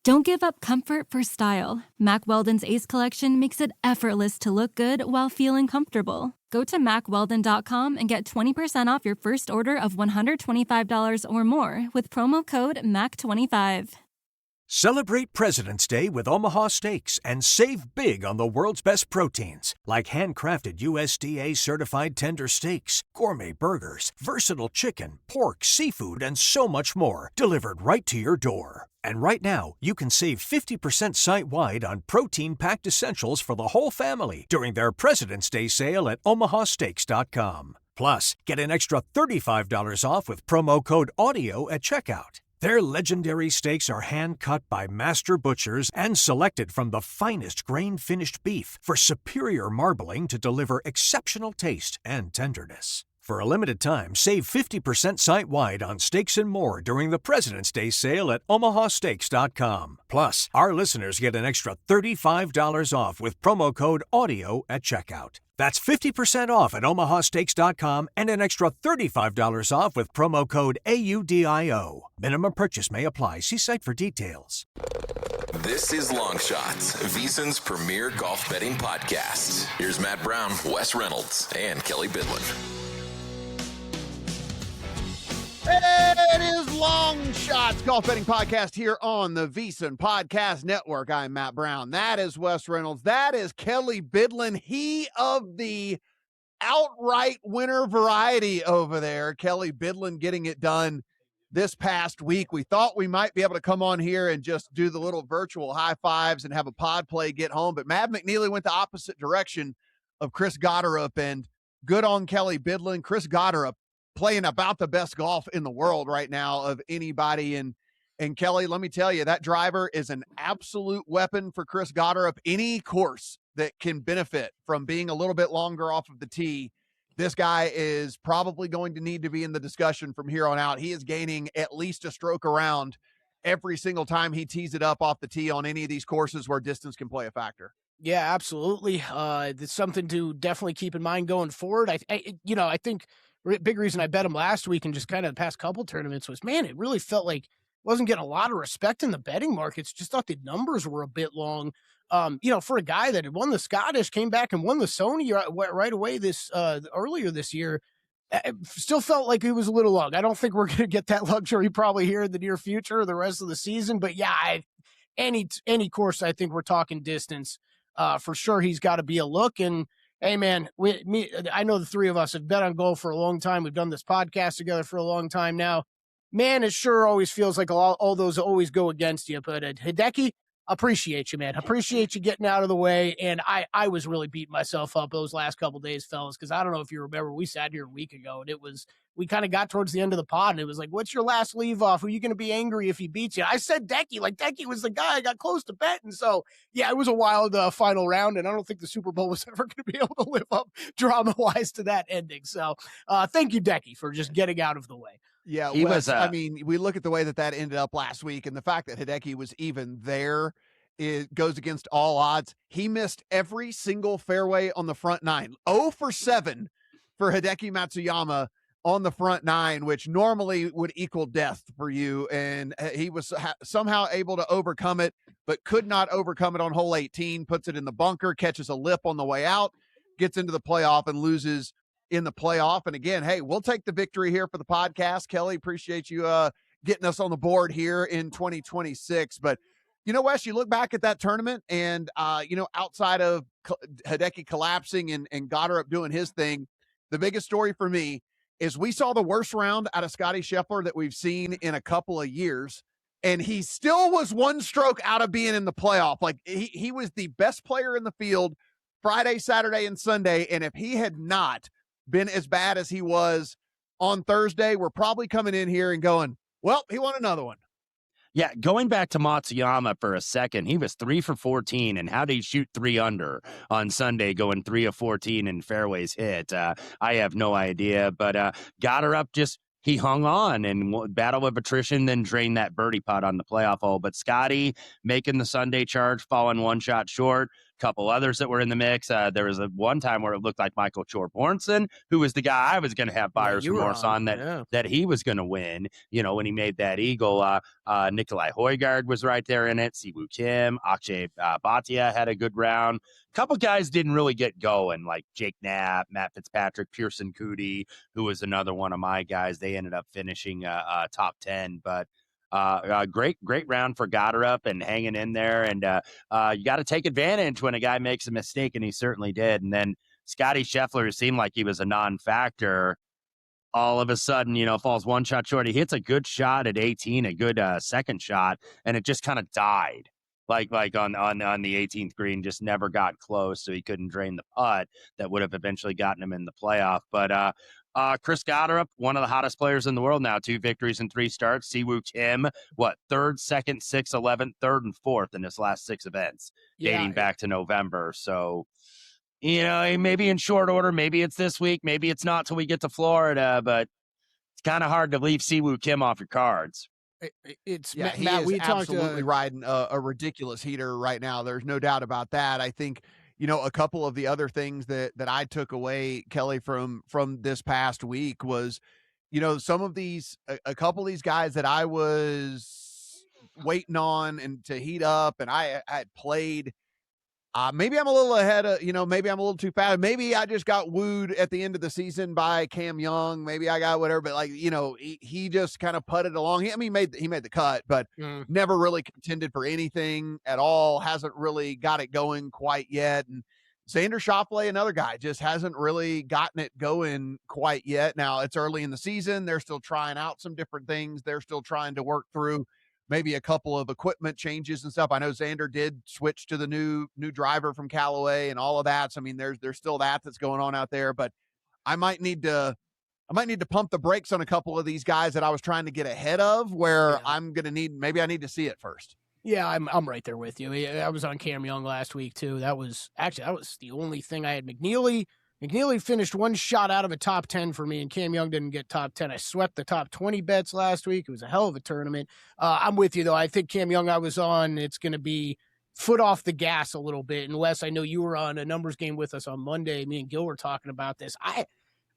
Don't give up comfort for style. Mack Weldon's Ace Collection makes it effortless to look good while feeling comfortable. Go to MackWeldon.com and get 20% off your first order of $125 or more with promo code MAC25. Celebrate President's Day with Omaha Steaks and save big on the world's best proteins, like handcrafted USDA-certified tender steaks, gourmet burgers, versatile chicken, pork, seafood, and so much more, delivered right to your door. And right now, you can save 50% site-wide on protein-packed essentials for the whole family during their President's Day sale at omahasteaks.com. Plus, get an extra $35 off with promo code AUDIO at checkout. Their legendary steaks are hand-cut by master butchers and selected from the finest grain-finished beef for superior marbling to deliver exceptional taste and tenderness. For a limited time, save 50% site-wide on steaks and more during the President's Day sale at omahasteaks.com. Plus, our listeners get an extra $35 off with promo code AUDIO at checkout. That's 50% off at omahasteaks.com and an extra $35 off with promo code AUDIO. Minimum purchase may apply. See site for details. This is Long Shots, VSiN's premier golf betting podcast. Here's Matt Brown, Wes Reynolds, and Kelly Bidlin. It is Long Shots Golf Betting Podcast here on the VSiN Podcast Network. I'm Matt Brown. That is Wes Reynolds. That is Kelly Bidlin. He of the outright winner variety over there. Kelly Bidlin getting it done this past week. We thought we might be able to come on here and just do the little virtual high fives and have a pod play get home, but Matt McNeely went the opposite direction of Chris Gotterup, and good on Kelly Bidlin. Chris Gotterup playing about the best golf in the world right now of anybody. And Kelly, let me tell you, that driver is an absolute weapon for Chris Gotterup. Any course that can benefit from being a little bit longer off of the tee, this guy is probably going to need to be in the discussion from here on out. He is gaining at least a stroke around every single time he tees it up off the tee on any of these courses where distance can play a factor. Yeah, absolutely. It's something to definitely keep in mind going forward. I think big reason I bet him last week and just kind of the past couple tournaments was, man, it really felt like wasn't getting a lot of respect in the betting markets. Just thought the numbers were a bit long. For a guy that had won the Scottish, came back and won the Sony right away earlier this year, it still felt like it was a little long. I don't think we're going to get that luxury probably here in the near future or the rest of the season. But yeah, any course, I think we're talking distance. For sure, he's got to be a look. And hey, man, I know the three of us have bet on golf for a long time. We've done this podcast together for a long time now. Man, it sure always feels like all those always go against you. But Hideki, appreciate you, man. Appreciate you getting out of the way. And I was really beating myself up those last couple days, fellas, because I don't know if you remember, we sat here a week ago, and we kind of got towards the end of the pod, and it was like, what's your last leave off? Are you going to be angry if he beats you? I said Decky. Decky was the guy I got close to betting. So, yeah, it was a wild final round, and I don't think the Super Bowl was ever going to be able to live up drama-wise to that ending. So, thank you, Decky, for just getting out of the way. Yeah, we look at the way that ended up last week, and the fact that Hideki was even there, it goes against all odds. He missed every single fairway on the front nine. 0 for 7 for Hideki Matsuyama on the front nine, which normally would equal death for you. And he was somehow able to overcome it, but could not overcome it on hole 18, puts it in the bunker, catches a lip on the way out, gets into the playoff and loses in the playoff. And again, hey, we'll take the victory here for the podcast. Kelly, appreciate you getting us on the board here in 2026. But, Wes, you look back at that tournament and, outside of Hideki collapsing and Gotterup doing his thing, the biggest story for me is we saw the worst round out of Scottie Scheffler that we've seen in a couple of years, and he still was one stroke out of being in the playoff. Like, he was the best player in the field Friday, Saturday, and Sunday, and if he had not been as bad as he was on Thursday, we're probably coming in here and going, well, he won another one. Yeah, going back to Matsuyama for a second, he was 3 for 14, and how did he shoot 3 under on Sunday, going 3 of 14 in fairways hit? I have no idea, but Gotterup he hung on and battle of attrition, then drained that birdie putt on the playoff hole. But Scotty making the Sunday charge, falling one shot short. couple others that were in the mix. There was one time where it looked like Michael Chorbjornsson, who was the guy I was going to have buyer's remorse on that he was going to win, when he made that eagle. Nikolai Højgaard was right there in it. Siwoo Kim, Akshay Bhatia had a good round. Couple guys didn't really get going, like Jake Knapp, Matt Fitzpatrick, Pearson Coody, who was another one of my guys. They ended up finishing top 10, but great round for Goddard and hanging in there. And you got to take advantage when a guy makes a mistake, and he certainly did. And then Scotty Scheffler, who seemed like he was a non-factor, all of a sudden, falls one shot short. He hits a good shot at 18, a good second shot, and it just kind of died. Like on the 18th green, just never got close, so he couldn't drain the putt that would have eventually gotten him in the playoff. But Chris Goddard, one of the hottest players in the world now, 2 victories and 3 starts. Siwoo Kim, 3rd, 2nd, 6th, 11th, 3rd, and 4th in his last 6 events, dating back to November. So, maybe in short order, maybe it's this week, maybe it's not till we get to Florida, but it's kind of hard to leave Siwoo Kim off your cards. It's he Matt, is absolutely riding a ridiculous heater right now. There's no doubt about that. I think, a couple of the other things that I took away, Kelly, from this past week was, some of these, a couple of these guys that I was waiting on and to heat up, and I had played. Maybe I'm a little ahead of, maybe I'm a little too fast. Maybe I just got wooed at the end of the season by Cam Young. Maybe I got whatever, but he just kind of putted along. He made the cut, but never really contended for anything at all. Hasn't really got it going quite yet. And Xander Schauffele, another guy, just hasn't really gotten it going quite yet. Now it's early in the season. They're still trying out some different things. They're still trying to work through maybe a couple of equipment changes and stuff. I know Xander did switch to the new driver from Callaway and all of that. So, I mean, there's still that's going on out there, but I might need to pump the brakes on a couple of these guys that I was trying to get ahead of, where I'm going to maybe I need to see it first. Yeah, I'm right there with you. I was on Cam Young last week too. That was the only thing I had. McNeely finished one shot out of a top 10 for me, and Cam Young didn't get top 10. I swept the top 20 bets last week. It was a hell of a tournament. I'm with you, though. I think Cam Young I was on, it's going to be foot off the gas a little bit, unless I know you were on a numbers game with us on Monday. Me and Gil were talking about this.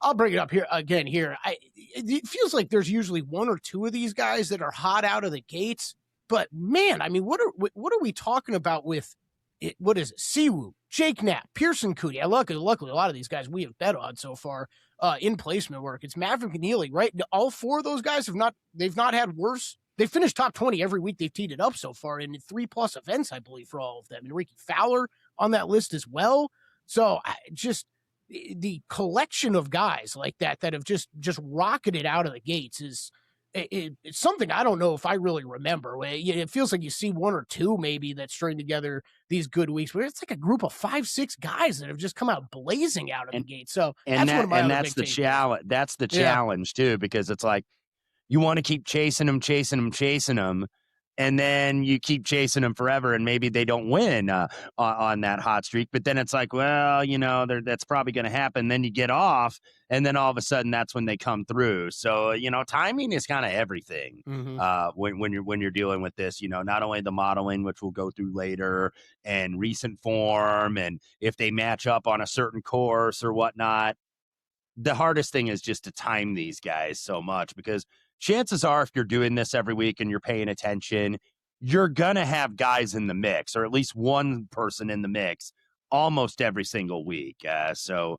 I'll bring it up here again here. It feels like there's usually 1 or 2 of these guys that are hot out of the gates. But, man, I mean, what are we talking about with it? What is it? Siwoo, Jake Knapp, Pearson Coody. Luckily, a lot of these guys we have bet on so far in placement work. It's Maverick McNeely, right? All 4 of those guys they've not had worse. They finished top 20 every week they've teed it up so far in 3+ events, I believe, for all of them. And Ricky Fowler on that list as well. So just the collection of guys like that have just rocketed out of the gates is it's something I don't know if I really remember. It feels like you see 1 or 2 maybe that string together these good weeks, but it's like a group of 5-6 guys that have just come out blazing out of the gate. So that's the challenge. That's the challenge too, because it's like you want to keep chasing them. And then you keep chasing them forever, and maybe they don't win on that hot streak. But then it's like, well, that's probably going to happen. Then you get off, and then all of a sudden, that's when they come through. So, timing is kind of everything when you're dealing with this. Not only the modeling, which we'll go through later, and recent form, and if they match up on a certain course or whatnot. The hardest thing is just to time these guys so much, because chances are, if you're doing this every week and you're paying attention, you're going to have guys in the mix, or at least one person in the mix almost every single week. So,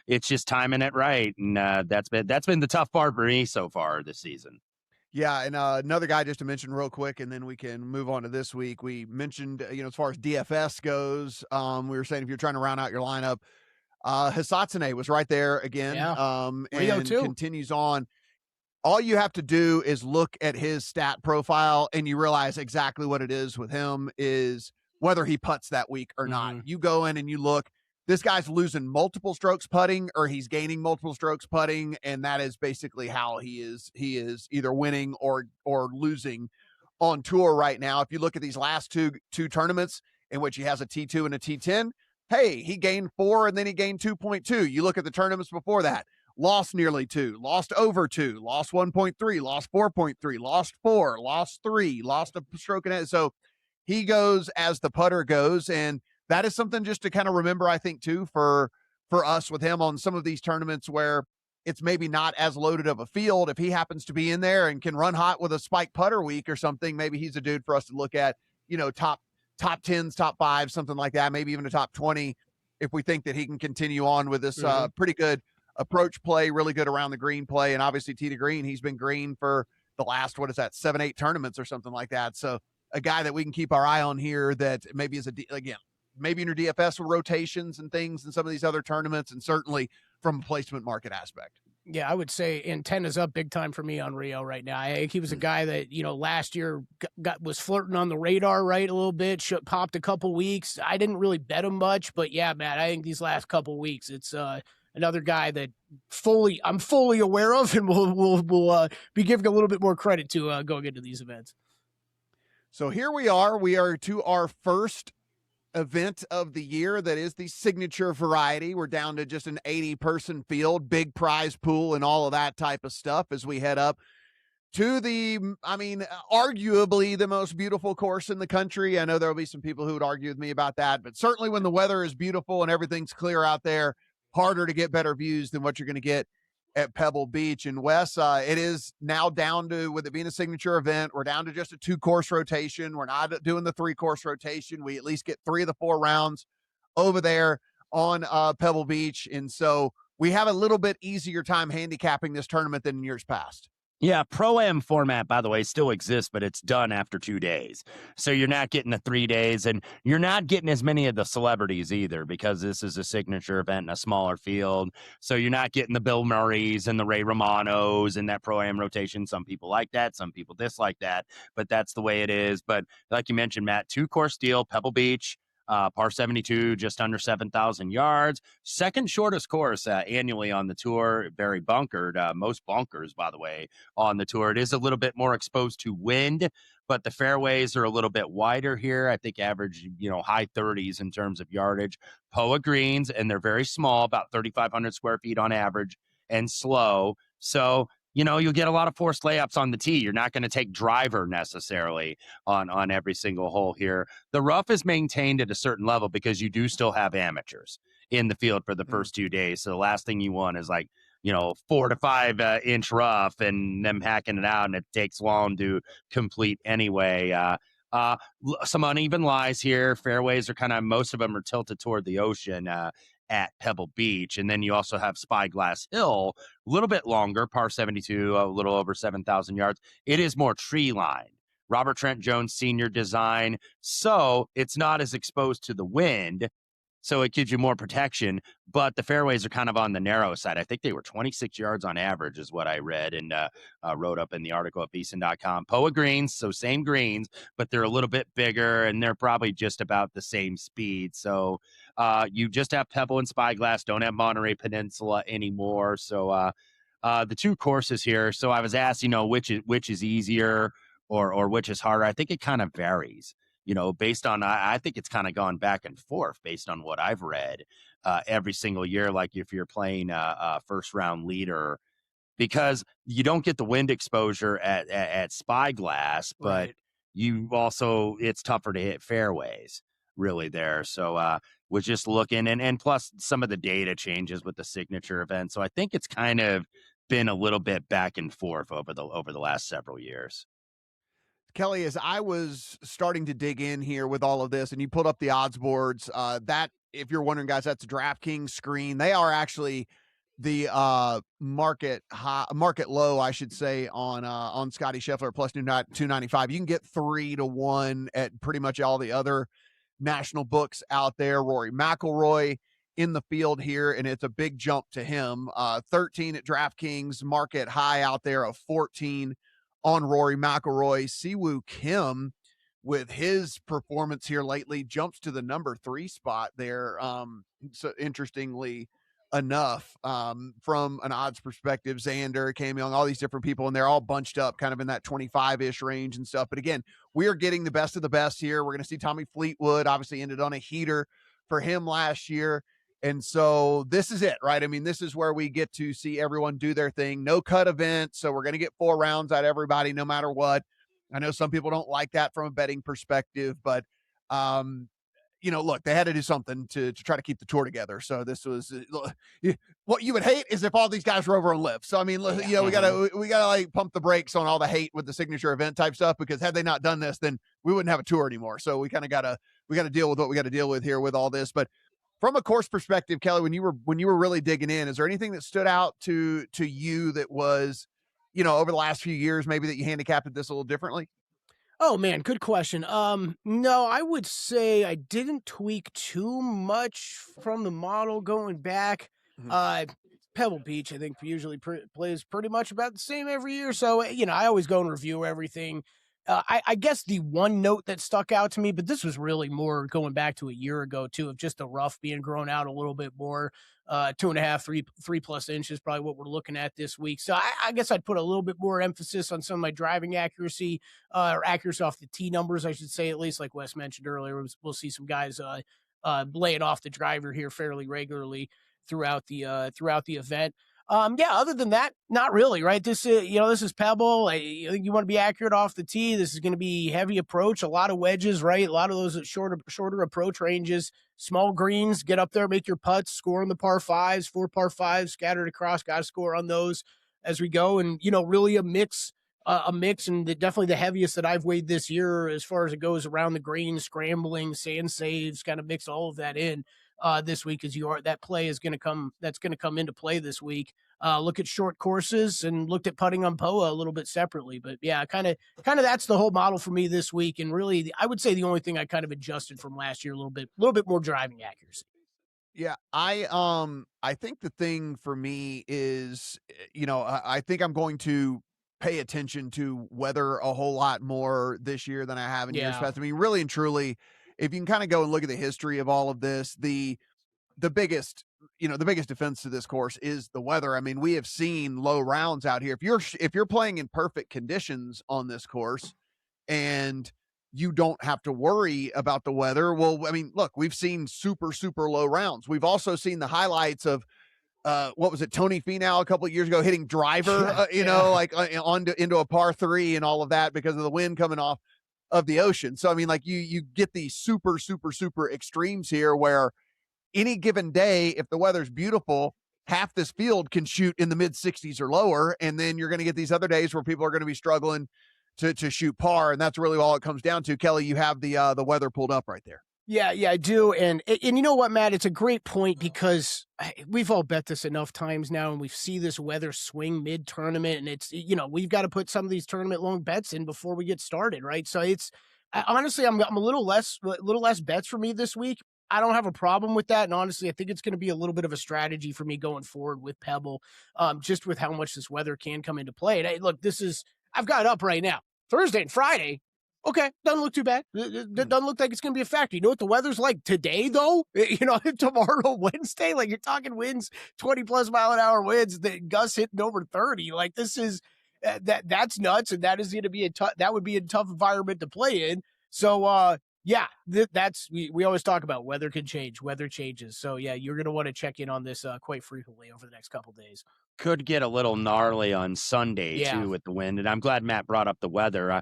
it's just timing it right. And that's been the tough part for me so far this season. Yeah, and another guy just to mention real quick, and then we can move on to this week. We mentioned, as far as DFS goes, we were saying if you're trying to round out your lineup, Hisatsune was right there again, and continues on. All you have to do is look at his stat profile, and you realize exactly what it is with him is whether he putts that week or not. You go in and you look, this guy's losing multiple strokes putting, or he's gaining multiple strokes putting, and that is basically how he is either winning or losing on tour right now. If you look at these last two tournaments in which he has a T2 and a T10, hey, he gained 4 and then he gained 2.2. You look at the tournaments before that. Lost nearly 2, lost over 2, lost 1.3, lost 4.3, lost 4, lost 3, lost a stroke and a half. So he goes as the putter goes. And that is something just to kind of remember, I think, too, for us with him on some of these tournaments where it's maybe not as loaded of a field. If he happens to be in there and can run hot with a spike putter week or something, maybe he's a dude for us to look at, top 10s, top 5, something like that, maybe even a top 20, if we think that he can continue on with this pretty good approach play, really good around the green play. And obviously tee to green, he's been green for the last, 7-8 tournaments or something like that. So a guy that we can keep our eye on here that maybe is maybe in your DFS rotations and things and some of these other tournaments, and certainly from a placement market aspect. Yeah, I would say intent is up big time for me on Rio right now. I think he was a guy that, last year was flirting on the radar, right, a little bit, popped a couple weeks. I didn't really bet him much, but yeah, Matt, I think these last couple weeks, it's another guy that I'm fully aware of, and we'll be giving a little bit more credit to going into these events. So here we are. We are to our first event of the year that is the signature variety. We're down to just an 80-person field, big prize pool, and all of that type of stuff as we head up to arguably the most beautiful course in the country. I know there'll be some people who would argue with me about that, but certainly when the weather is beautiful and everything's clear out there, harder to get better views than what you're going to get at Pebble Beach. And Wes, it is now down to, with it being a signature event, we're down to just a 2-course rotation. We're not doing the 3-course rotation. We at least get 3 of the 4 rounds over there on Pebble Beach. And so we have a little bit easier time handicapping this tournament than in years past. Yeah, Pro Am format, by the way, still exists, but it's done after 2 days. So you're not getting the 3 days, and you're not getting as many of the celebrities either, because this is a signature event in a smaller field. So you're not getting the Bill Murrays and the Ray Romanos in that Pro Am rotation. Some people like that, some people dislike that, but that's the way it is. But like you mentioned, Matt, 2-course deal, Pebble Beach. Par 72, just under 7,000 yards. Second shortest course annually on the tour. Very bunkered. Most bunkers, by the way, on the tour. It is a little bit more exposed to wind, but the fairways are a little bit wider here. I think average, high 30s in terms of yardage. POA greens, and they're very small, about 3,500 square feet on average, and slow. So, you'll get a lot of forced layups on the tee. You're not going to take driver necessarily on every single hole here. The rough is maintained at a certain level because you do still have amateurs in the field for the first 2 days. So the last thing you want is 4 to 5 inch rough and them hacking it out, and it takes long to complete anyway. Some uneven lies here. Fairways are most of them are tilted toward the ocean at Pebble Beach. And then you also have Spyglass Hill, a little bit longer, par 72, a little over 7,000 yards. It is more tree lined. Robert Trent Jones Sr. design. So it's not as exposed to the wind. So it gives you more protection, but the fairways are kind of on the narrow side. I think they were 26 yards on average is what I read and wrote up in the article at beeson.com. POA greens, so same greens, but they're a little bit bigger, and they're probably just about the same speed. So you just have Pebble and Spyglass, don't have Monterey Peninsula anymore. So the 2 courses here. So I was asked, which is easier or which is harder. I think it kind of varies. Based on, I think it's kind of gone back and forth based on what I've read every single year. Like if you're playing a first round leader, because you don't get the wind exposure at Spyglass, but Right. you also, it's tougher to hit fairways really there. So was just looking, and plus some of the data changes with the signature event. So I think it's kind of been a little bit back and forth over the last several years. Kelly, as I was starting to dig in here with all of this, and you pulled up the odds boards, that, if you're wondering, guys, that's a DraftKings screen. They are actually the market low, I should say, on Scotty Scheffler plus 295. You can get 3 to 1 at pretty much all the other national books out there. Rory McIlroy in the field here, and it's a big jump to him. 13 at DraftKings, market high out there of 14 on Rory McIlroy. Siwoo Kim, with his performance here lately, jumps to the number 3 spot there. So interestingly enough, from an odds perspective, Xander, Cam Young, all these different people, and they're all bunched up kind of in that 25-ish range and stuff. But again, we are getting the best of the best here. We're going to see Tommy Fleetwood, obviously ended on a heater for him last year. And so this is it, right? I mean, this is where we get to see everyone do their thing. No cut event. So we're going to get 4 rounds out of everybody, no matter what. I know some people don't like that from a betting perspective, but look, they had to do something to try to keep the tour together. So this was what you would hate is if all these guys were over on Live. So I mean, we gotta like pump the brakes on all the hate with the signature event type stuff, because had they not done this, then we wouldn't have a tour anymore. So we kind of gotta deal with what we got to deal with here with all this. But from a course perspective, Kelly, when you were really digging in, is there anything that stood out to you that was, over the last few years, maybe that you handicapped this a little differently? Oh man, good question. No, I would say I didn't tweak too much from the model going back. Mhm. Pebble Beach, I think, usually plays pretty much about the same every year. So, I always go and review everything. I guess the one note that stuck out to me, but this was really more going back to a year ago too, of just the rough being grown out a little bit more. 2.5, 3+ inches, probably what we're looking at this week. So I guess I'd put a little bit more emphasis on some of my driving accuracy, or accuracy off the tee numbers, I should say, at least, like Wes mentioned earlier. We'll see some guys laying off the driver here fairly regularly throughout the event. Other than that, not really, right? This is Pebble. I think you want to be accurate off the tee. This is going to be heavy approach, a lot of wedges, right? A lot of those shorter approach ranges, small greens, get up there, make your putts, score on the par fives, 4 par fives scattered across, got to score on those as we go. And, really a mix, and definitely the heaviest that I've weighed this year as far as it goes around the green, scrambling, sand saves, kind of mix all of that in. This week, that play is going to come. That's going to come into play this week. Look at short courses and looked at putting on POA a little bit separately, but yeah, kind of that's the whole model for me this week. And really, I would say the only thing I kind of adjusted from last year a little bit more driving accuracy. Yeah, I think the thing for me is, I think I'm going to pay attention to weather a whole lot more this year than I have in years Yeah. past. I mean, really and truly, if you can kind of go and look at the history of all of this, the biggest the biggest defense to this course is the weather. I mean, we have seen low rounds out here. If you're playing in perfect conditions on this course and you don't have to worry about the weather, well, I mean, look, we've seen super low rounds. We've also seen the highlights of what was it, Tony Finau a couple of years ago hitting driver, into a par 3 and all of that because of the wind coming off of the ocean. So I mean, like you get these super extremes here where any given day, if the weather's beautiful, half this field can shoot in the mid 60s or lower. And then you're going to get these other days where people are going to be struggling to shoot par. And that's really all it comes down to. Kelly, you have the weather pulled up right there. Yeah, I do. And you know what, Matt? It's a great point because we've all bet this enough times now, and we see this weather swing mid-tournament, and it's, we've got to put some of these tournament-long bets in before we get started, right? So honestly, I'm a little less bets for me this week. I don't have a problem with that, and honestly, I think it's going to be a little bit of a strategy for me going forward with Pebble, just with how much this weather can come into play. And look, I've got it up right now, Thursday and Friday. Okay, doesn't look too bad. It doesn't look like it's going to be a factor. You know what the weather's like today, though? Tomorrow, Wednesday, like you're talking winds, 20+ mile an hour winds, the gusts hitting over 30. Like this is that's nuts, and that is going to be that would be a tough environment to play in. So, we always talk about weather can change, weather changes. So yeah, you're going to want to check in on this quite frequently over the next couple of days. Could get a little gnarly on Sunday too with the wind, and I'm glad Matt brought up the weather.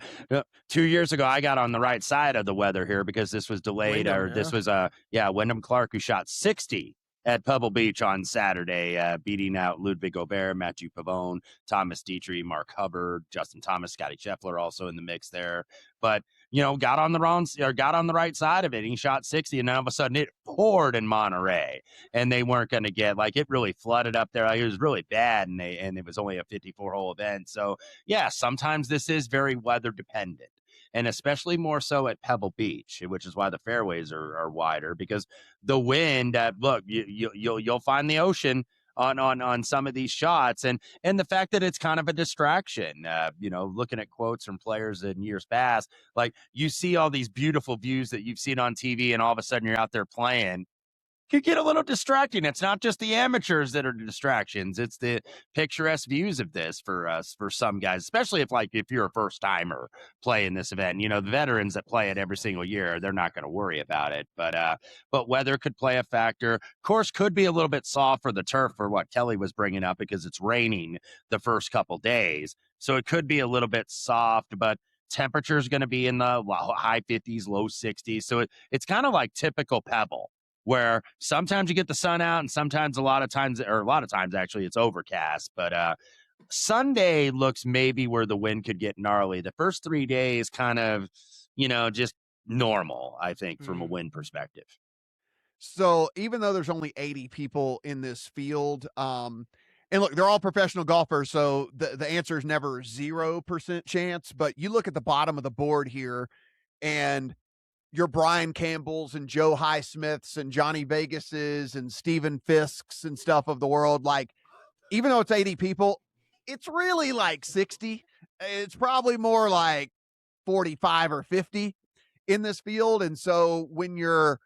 2 years ago, I got on the right side of the weather here because this was delayed, this was Wyndham Clark, who shot 60 at Pebble Beach on Saturday, beating out Ludwig Aubert, Mathieu Pavone, Thomas Dietrich, Mark Hubbard, Justin Thomas, Scotty Scheffler also in the mix there. But got on the right side of it. He shot 60, and then all of a sudden it poured in Monterey, and they weren't going to get, like, it really flooded up there. Like, it was really bad, and it was only a 54-hole event. So yeah, sometimes this is very weather dependent, and especially more so at Pebble Beach, which is why the fairways are wider, because the wind. Look, you'll find the ocean on some of these shots, and the fact that it's kind of a distraction. Looking at quotes from players in years past, like you see all these beautiful views that you've seen on TV, and all of a sudden you're out there playing. Could get a little distracting. It's not just the amateurs that are distractions. It's the picturesque views of this for some guys, especially if you're a first timer playing this event. The veterans that play it every single year, they're not going to worry about it. But weather could play a factor. Course could be a little bit soft for the turf, for what Kelly was bringing up, because it's raining the first couple days, so it could be a little bit soft. But Temperature is going to be in the high 50s, low 60s. So it's kind of like typical Pebble, where sometimes you get the sun out and sometimes a lot of times actually it's overcast. But Sunday looks maybe where the wind could get gnarly. The first 3 days kind of, just normal, I think, from a wind perspective. So even though there's only 80 people in this field, and look, they're all professional golfers, so the answer is never 0% chance. But you look at the bottom of the board here, and your Brian Campbells and Joe Highsmiths and Johnny Vegases and Stephen Fisks and stuff of the world. Like, even though it's 80 people, it's really like 60. It's probably more like 45 or 50 in this field. And so when you're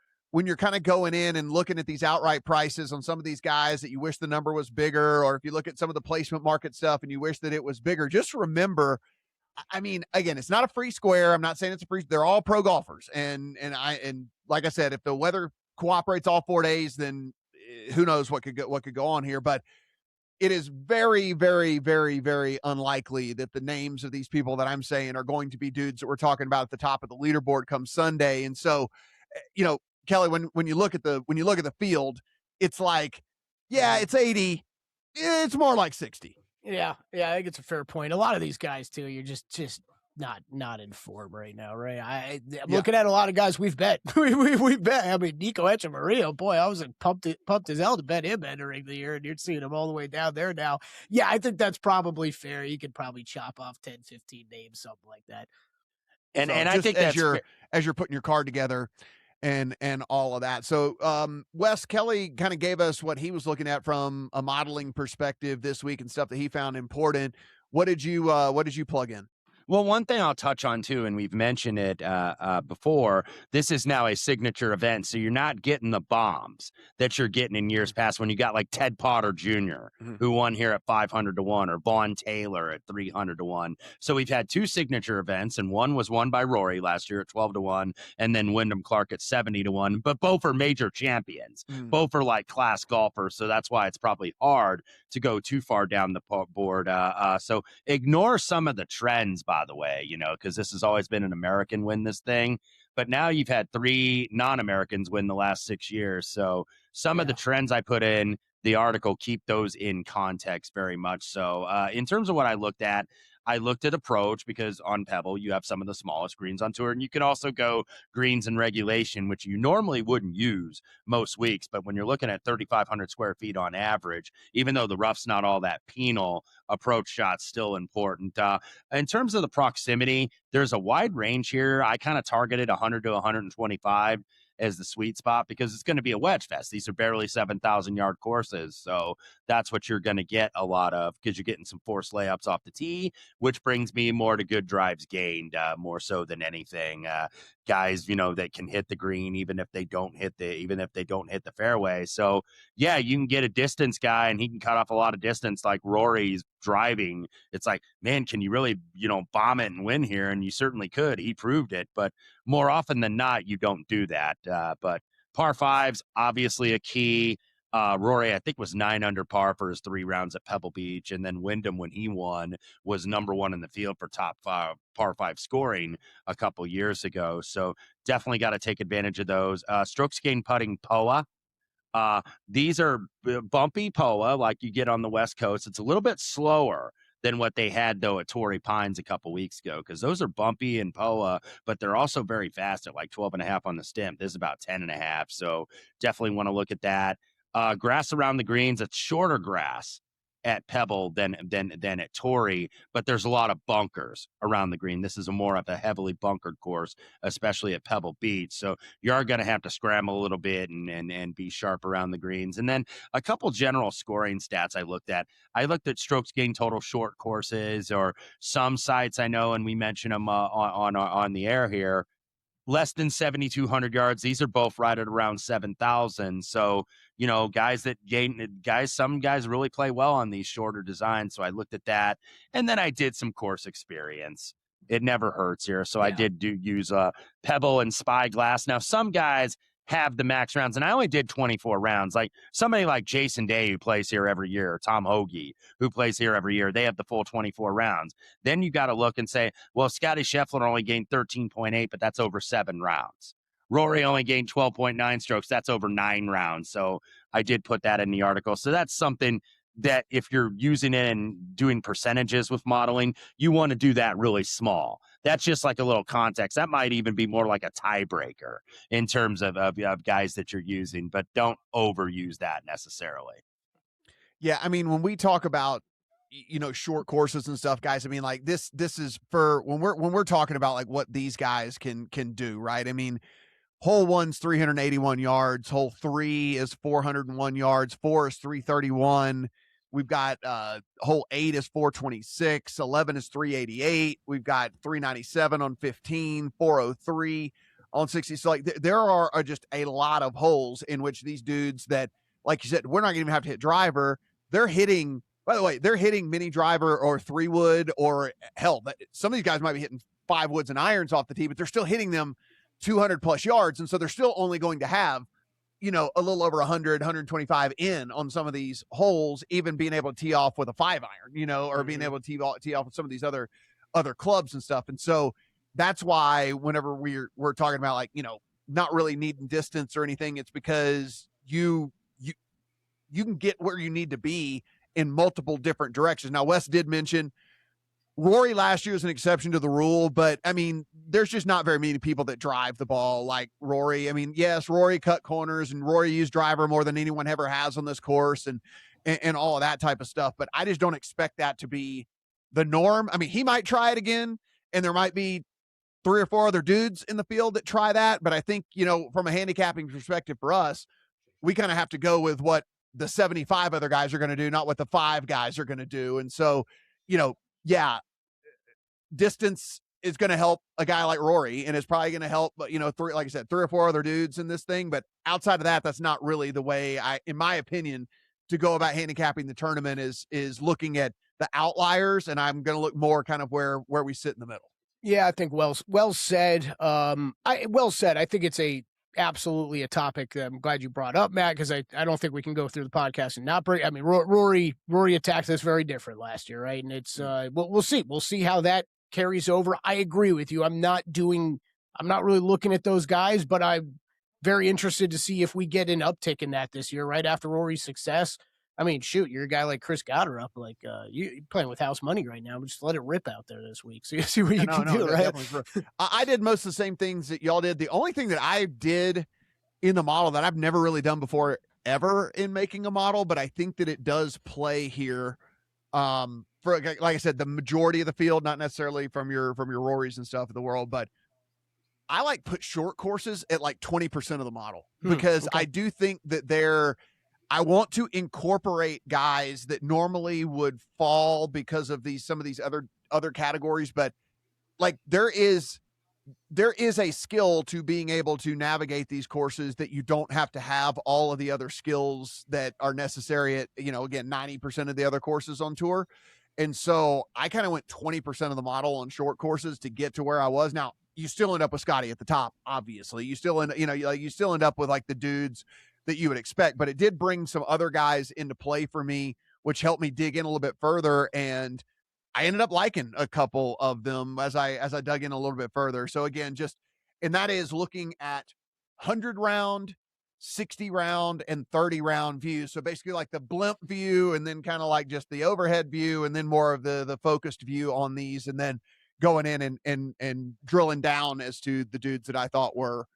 kind of going in and looking at these outright prices on some of these guys that you wish the number was bigger, or if you look at some of the placement market stuff and you wish that it was bigger, just remember, I mean, again, it's not a free square. I'm not saying it's a free, they're all pro golfers. And like I said, if the weather cooperates all 4 days, then who knows what could go on here. But it is very, very, very, very unlikely that the names of these people that I'm saying are going to be dudes that we're talking about at the top of the leaderboard come Sunday. And so, Kelly, when you look at the field, it's like, yeah, it's 80. It's more like 60. Yeah, I think it's a fair point. A lot of these guys too, you're just not in form right now, right? I'm looking at a lot of guys we've bet. we bet. I mean, Nico Echeverria, boy, I was pumped as hell to bet him entering the year, and you're seeing him all the way down there now. Yeah, I think that's probably fair. You could probably chop off 10, 15 names, something like that. And I think as you're putting your card together and all of that. So Wes Kelly kind of gave us what he was looking at from a modeling perspective this week and stuff that he found important. What did you plug in? Well, one thing I'll touch on too, and we've mentioned it before, this is now a signature event, so you're not getting the bombs that you're getting in years past when you got like Ted Potter Jr., who won here at 500 to 1, or Vaughn Taylor at 300 to 1. So we've had two signature events, and one was won by Rory last year at 12 to 1, and then Wyndham Clark at 70 to 1. But both are major champions. Both are like class golfers, so that's why it's probably hard to go too far down the board. So ignore some of the trends, by the way, because this has always been an American win this thing. But now you've had 3 non-Americans win the last 6 years. So some of the trends I put in the article, keep those in context very much. So in terms of what I looked at approach, because on Pebble, you have some of the smallest greens on tour, and you can also go greens in regulation, which you normally wouldn't use most weeks. But when you're looking at 3,500 square feet on average, even though the rough's not all that penal, approach shot's still important. In terms of the proximity, there's a wide range here. I kind of targeted 100 to 125 as the sweet spot because it's going to be a wedge fest. These are barely 7,000 yard courses. So that's what you're going to get a lot of, because you're getting some forced layups off the tee, which brings me more to good drives gained, more so than anything. Guys, that can hit the green, even if they don't hit the fairway. So yeah, you can get a distance guy and he can cut off a lot of distance like Rory's driving. It's like, man, can you really, bomb it and win here? And you certainly could. He proved it, but more often than not, you don't do that. But par 5's obviously a key. Rory, I think, was 9 under par for his 3 rounds at Pebble Beach. And then Wyndham, when he won, was number 1 in the field for top 5 par 5 scoring a couple years ago. So definitely got to take advantage of those. Strokes gained putting POA. These are bumpy POA like you get on the West Coast. It's a little bit slower than what they had, though, at Torrey Pines a couple weeks ago, because those are bumpy and POA, but they're also very fast at like 12.5 on the stem. This is about 10.5. So definitely want to look at that. Grass around the greens, it's shorter grass at Pebble than at Torrey, but there's a lot of bunkers around the green. This is more of a heavily bunkered course, especially at Pebble Beach. So you are going to have to scramble a little bit and be sharp around the greens. And then a couple general scoring stats I looked at. I looked at strokes gained total short courses, or some sites I know, and we mention them on the air here, less than 7,200 yards. These are both right at around 7,000. So, some guys really play well on these shorter designs. So I looked at that, and then I did some course experience. It never hurts here. So I did use Pebble and Spyglass. Now, some guys have the max rounds. And I only did 24 rounds. Like somebody like Jason Day, who plays here every year, or Tom Hoagie, who plays here every year, they have the full 24 rounds. Then you got to look and say, well, Scotty Scheffler only gained 13.8, but that's over 7 rounds. Rory only gained 12.9 strokes. That's over 9 rounds. So I did put that in the article. So that's something that if you're using it and doing percentages with modeling, you want to do that really small. That's just like a little context. That might even be more like a tiebreaker in terms of guys that you're using, but don't overuse that necessarily. Yeah, I mean, when we talk about short courses and stuff, guys, I mean, like this is for when we're talking about like what these guys can do, right? I mean, hole 1's 381 yards, hole 3 is 401 yards, 4 is 331. We've got hole 8 is 426, 11 is 388. We've got 397 on 15, 403 on 60. So like there are just a lot of holes in which these dudes that, like you said, we're not going to even have to hit driver. They're hitting, by the way, they're hitting mini driver or 3-wood, or hell, some of these guys might be hitting 5 woods and irons off the tee, but they're still hitting them 200 plus yards. And so they're still only going to have, a little over 100, 125 in on some of these holes, even being able to tee off with a 5-iron, or being able to tee off with some of these other clubs and stuff. And so that's why whenever we're talking about like, not really needing distance or anything, it's because you can get where you need to be in multiple different directions. Now, Wes did mention Rory last year is an exception to the rule, but I mean, there's just not very many people that drive the ball like Rory. I mean, yes, Rory cut corners and Rory used driver more than anyone ever has on this course and all of that type of stuff. But I just don't expect that to be the norm. I mean, he might try it again, and there might be 3 or 4 other dudes in the field that try that. But I think, from a handicapping perspective for us, we kind of have to go with what the 75 other guys are going to do, not what the 5 guys are going to do. And so, yeah, distance is going to help a guy like Rory, and it's probably going to help, like I said, 3 or 4 other dudes in this thing. But outside of that, that's not really the way in my opinion, to go about handicapping the tournament is looking at the outliers. And I'm going to look more kind of where we sit in the middle. Yeah, I think well said. I think it's absolutely a topic that I'm glad you brought up, Matt, because I don't think we can go through the podcast and not bring. I mean, Rory attacked this very different last year, right? And it's we'll see how that carries over. I agree with you. I'm not really looking at those guys, but I'm very interested to see if we get an uptick in that this year, right after Rory's success. I mean, shoot, you're a guy like Chris Gotterup, like you're playing with house money right now. Just let it rip out there this week. So you see what you can do, right? I did most of the same things that y'all did. The only thing that I did in the model that I've never really done before ever in making a model, but I think that it does play here. For like I said, the majority of the field, not necessarily from your Rorys and stuff of the world, but I like put short courses at like 20% of the model because I do think that I want to incorporate guys that normally would fall because of some of these other categories, but like there is a skill to being able to navigate these courses that you don't have to have all of the other skills that are necessary at, again, 90% of the other courses on tour. And so I kind of went 20% of the model on short courses to get to where I was. Now you still end up with Scotty at the top. Obviously you still end up with like the dudes that you would expect, but it did bring some other guys into play for me, which helped me dig in a little bit further. And I ended up liking a couple of them as I dug in a little bit further. So again, and that is looking at 100 round, 60 round, and 30 round views. So basically like the blimp view, and then kind of like just the overhead view, and then more of the focused view on these, and then going in and drilling down as to the dudes that I thought were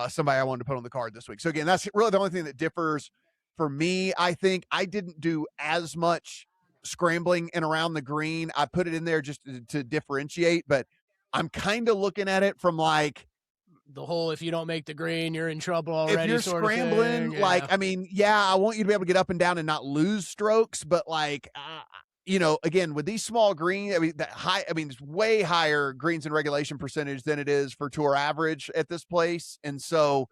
somebody I wanted to put on the card this week. So again, that's really the only thing that differs for me. I think I didn't do as much scrambling and around the green. I put it in there just to differentiate, but I'm kind of looking at it from like the whole, if you don't make the green, you're in trouble already. If you're scrambling, like, I mean, yeah, I want you to be able to get up and down and not lose strokes, but like, again, with these small greens, it's way higher greens and regulation percentage than it is for tour average at this place. And so,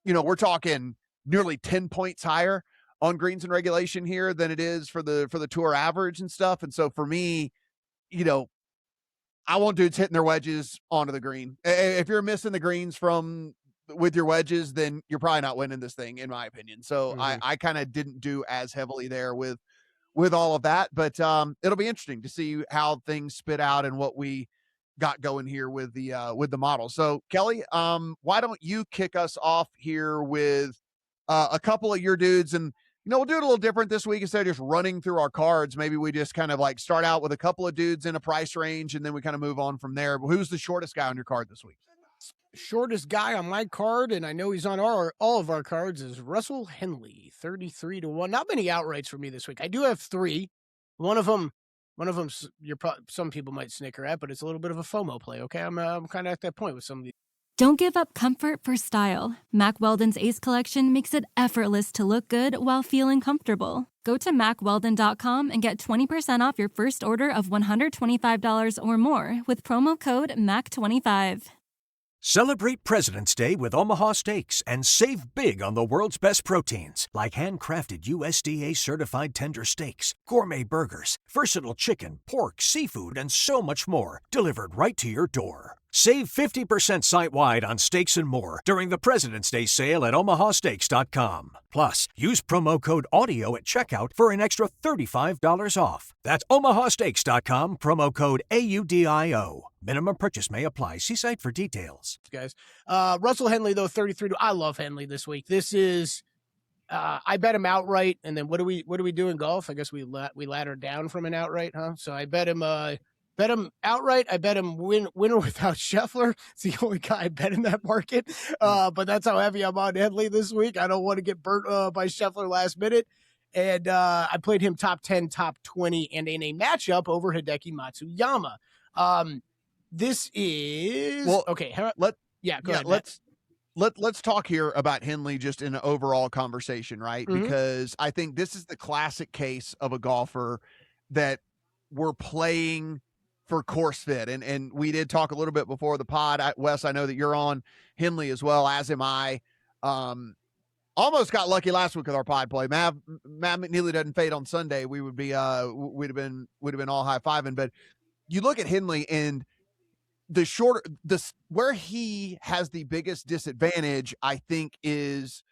we're talking nearly 10 points higher on greens and regulation here than it is for the tour average and stuff. And so for me, I want dudes hitting their wedges onto the green. If you're missing the greens from with your wedges, then you're probably not winning this thing, in my opinion. So I kind of didn't do as heavily there with all of that, but it'll be interesting to see how things spit out and what we got going here with the model. So Kelly, why don't you kick us off here with a couple of your dudes, and we'll do it a little different this week. Instead of just running through our cards, maybe we just kind of like start out with a couple of dudes in a price range, and then we kind of move on from there. But who's the shortest guy on your card this week? Shortest guy on my card, and I know he's on all of our cards, is Russell Henley, 33-1. Not many outrights for me this week. I do have 3. One of them, some people might snicker at, but it's a little bit of a FOMO play. Okay, I'm kind of at that point with some of these. Don't give up comfort for style. Mack Weldon's Ace Collection makes it effortless to look good while feeling comfortable. Go to MackWeldon.com and get 20% off your first order of $125 or more with promo code MAC25. Celebrate President's Day with Omaha Steaks and save big on the world's best proteins, like handcrafted USDA-certified tender steaks, gourmet burgers, versatile chicken, pork, seafood, and so much more, delivered right to your door. Save 50% site-wide on steaks and more during the President's Day sale at omahasteaks.com. Plus, use promo code AUDIO at checkout for an extra $35 off. That's omahasteaks.com, promo code AUDIO. Minimum purchase may apply. See site for details. Guys, Russell Henley, though, 33. I love Henley this week. This is, I bet him outright. And then what do we do in golf? I guess we ladder down from an outright, huh? So I bet him outright. I bet him winner without Scheffler. It's the only guy I bet in that market. But that's how heavy I'm on Henley this week. I don't want to get burnt by Scheffler last minute. And I played him top 10, top 20, and in a matchup over Hideki Matsuyama. This is okay. Go ahead. Let's talk here about Henley just in an overall conversation, right? Mm-hmm. Because I think this is the classic case of a golfer that we're playing for course fit. And we did talk a little bit before the pod. Wes, I know that you're on Henley as well, as am I. Almost got lucky last week with our pod play. Matt McNeely doesn't fade on Sunday. We would be we'd have been all high-fiving. But you look at Henley, and where he has the biggest disadvantage, I think, is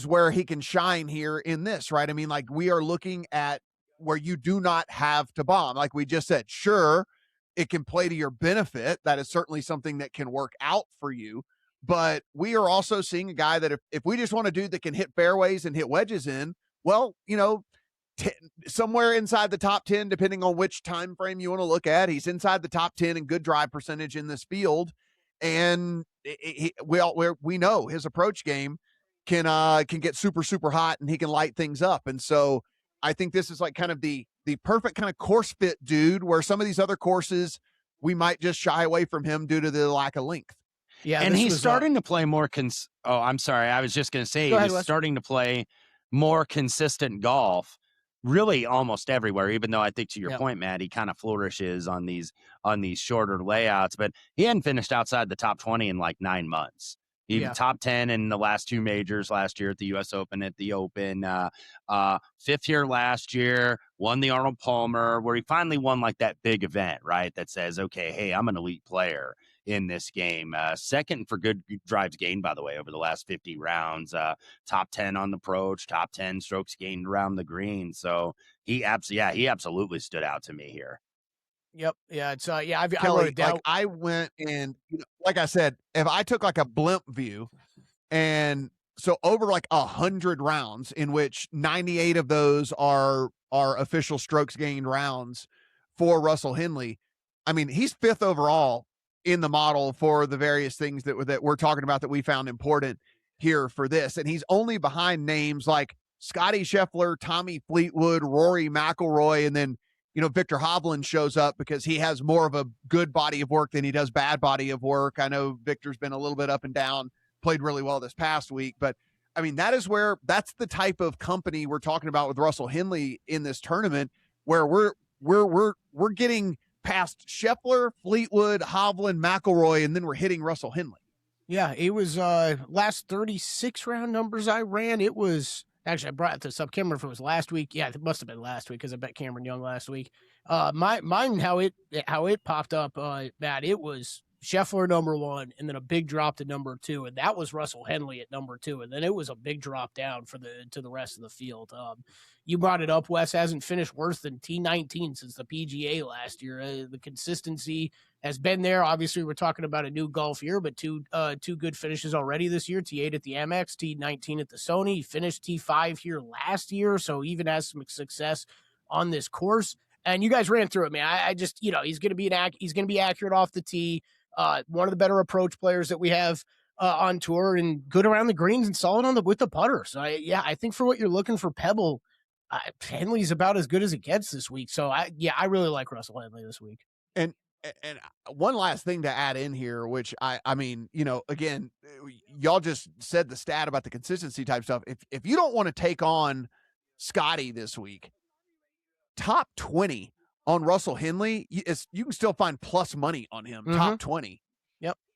where he can shine here in this, right? I mean, like, we are looking at where you do not have to bomb. Like we just said, sure, it can play to your benefit. That is certainly something that can work out for you. But we are also seeing a guy that if we just want a dude that can hit fairways and hit wedges in, well, somewhere inside the top 10, depending on which time frame you want to look at, he's inside the top 10 in good drive percentage in this field. And we know his approach game can get super, super hot, and he can light things up. And so I think this is like kind of the perfect kind of course fit dude, where some of these other courses we might just shy away from him due to the lack of length. Yeah, and he's starting to play more. I'm sorry. I was just going to say he's starting to play more consistent golf, really almost everywhere. Even though I think, to your point, Matt, he kind of flourishes on these shorter layouts, but he hadn't finished outside the top 20 in like 9 months. He top 10 in the last 2 majors last year at the U.S. Open, at the Open, 5th year last year, won the Arnold Palmer, where he finally won like that big event, right? That says, okay, hey, I'm an elite player in this game. Second for good drives gained, by the way, over the last 50 rounds. Top 10 on the approach, top 10 strokes gained around the green. So he absolutely stood out to me here. Yep. Yeah. It's I Kelly, wrote it down. like, I went and, like I said, if I took like a blimp view, and so over like 100 rounds, in which 98 of those are official strokes gained rounds for Russell Henley, I mean, he's 5th overall in the model for the various things that we're talking about that we found important here for this. And he's only behind names like Scotty Scheffler, Tommy Fleetwood, Rory McIlroy, and then, Victor Hovland shows up because he has more of a good body of work than he does bad body of work. I know Victor's been a little bit up and down, played really well this past week, but I mean, that's the type of company we're talking about with Russell Henley in this tournament, where we're getting past Scheffler, Fleetwood, Hovland, McIlroy, and then we're hitting Russell Henley. Yeah, it was last 36 round numbers I ran. It was actually, I brought this up. Cameron, if it was last week, yeah, it must have been last week because I bet Cameron Young last week. Mine how it popped up, Matt. It was Scheffler number 1, and then a big drop to number 2, and that was Russell Henley at number 2, and then it was a big drop down to the rest of the field. You brought it up, Wes hasn't finished worse than T19 since the PGA last year. The consistency has been there. Obviously, we're talking about a new golf year, but two good finishes already this year. T8 at the Amex, T19 at the Sony. He finished T5 here last year, so even has some success on this course. And you guys ran through it, man. I just, he's going to be accurate off the tee. One of the better approach players that we have on tour, and good around the greens and solid with the putter. So I think for what you're looking for Pebble, Henley's about as good as it gets this week. So I really like Russell Henley this week. And one last thing to add in here, which I mean, again, y'all just said the stat about the consistency type stuff. If you don't want to take on Scotty this week, top 20 on Russell Henley, you can still find plus money on him, top 20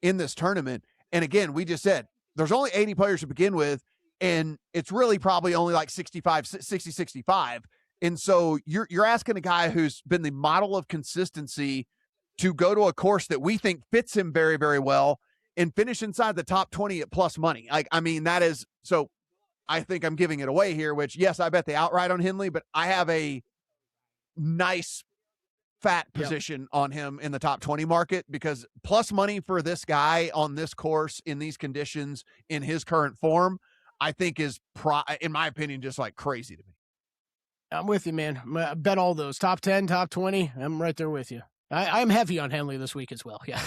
in this tournament. And again, we just said there's only 80 players to begin with, and it's really probably only like 65. And so you're asking a guy who's been the model of consistency to go to a course that we think fits him very, very well and finish inside the top 20 at plus money. That is, so I think I'm giving it away here, which, yes, I bet the outright on Henley, but I have a nice fat position on him in the top 20 market, because plus money for this guy on this course in these conditions in his current form, I think is, in my opinion, just like crazy to me. I'm with you, man. I bet all those top 10, top 20. I'm right there with you. I'm heavy on Henley this week as well. Yeah.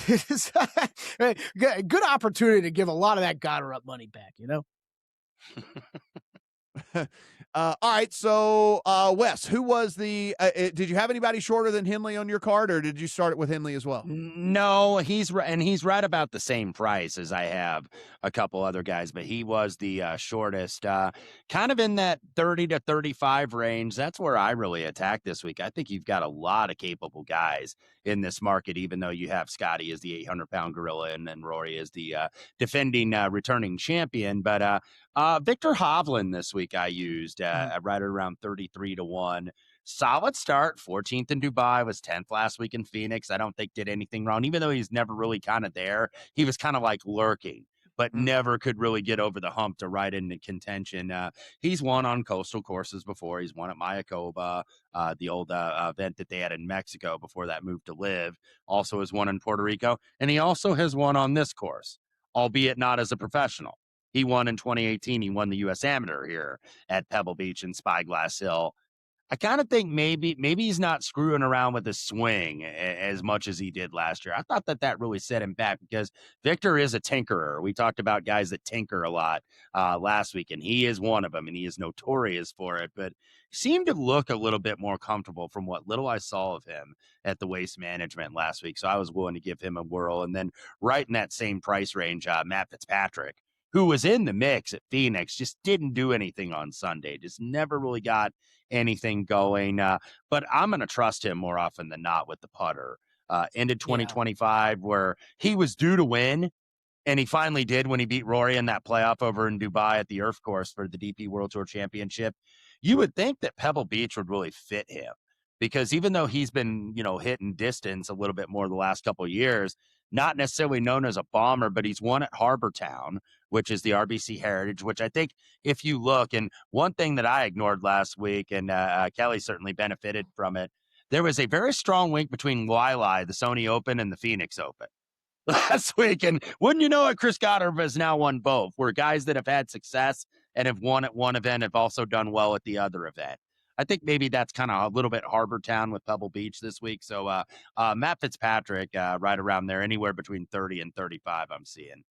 Good opportunity to give a lot of that Goddard up money back, All right. So, Wes, who was did you have anybody shorter than Henley on your card, or did you start it with Henley as well? No, he's right about the same price as I have a couple other guys, but he was the shortest, kind of in that 30 to 35 range. That's where I really attack this week. I think you've got a lot of capable guys in this market, even though you have Scotty as the 800-pound gorilla and then Rory is the defending returning champion. But Victor Hovland this week I used right around 33 to 1. Solid start, 14th in Dubai, was 10th last week in Phoenix. I don't think did anything wrong, even though he's never really kind of there. He was kind of like lurking, but never could really get over the hump to ride into contention. He's won on coastal courses before. He's won at Mayakoba, the old event that they had in Mexico before that moved to Live. Also has won in Puerto Rico, and he also has won on this course, albeit not as a professional. He won in 2018. He won the U.S. Amateur here at Pebble Beach and Spyglass Hill. I kind of think maybe he's not screwing around with his swing as much as he did last year. I thought that really set him back, because Victor is a tinkerer. We talked about guys that tinker a lot last week, and he is one of them, and he is notorious for it. But he seemed to look a little bit more comfortable from what little I saw of him at the Waste Management last week. So I was willing to give him a whirl. And then right in that same price range, Matt Fitzpatrick, who was in the mix at Phoenix, just didn't do anything on Sunday. Just never really got anything going. But I'm going to trust him more often than not with the putter. Ended 2025 where he was due to win, and he finally did when he beat Rory in that playoff over in Dubai at the Earth Course for the DP World Tour Championship. You would think that Pebble Beach would really fit him, because even though he's been, hitting distance a little bit more the last couple of years, not necessarily known as a bomber, but he's won at Harbor Town, which is the RBC Heritage, which I think if you look, and one thing that I ignored last week, and Kelly certainly benefited from it, there was a very strong link between Wailea, the Sony Open, and the Phoenix Open last week. And wouldn't you know it, Chris Goddard has now won both, where guys that have had success and have won at one event have also done well at the other event. I think maybe that's kind of a little bit Harbor Town with Pebble Beach this week. So Matt Fitzpatrick, right around there, anywhere between 30 and 35, I'm seeing.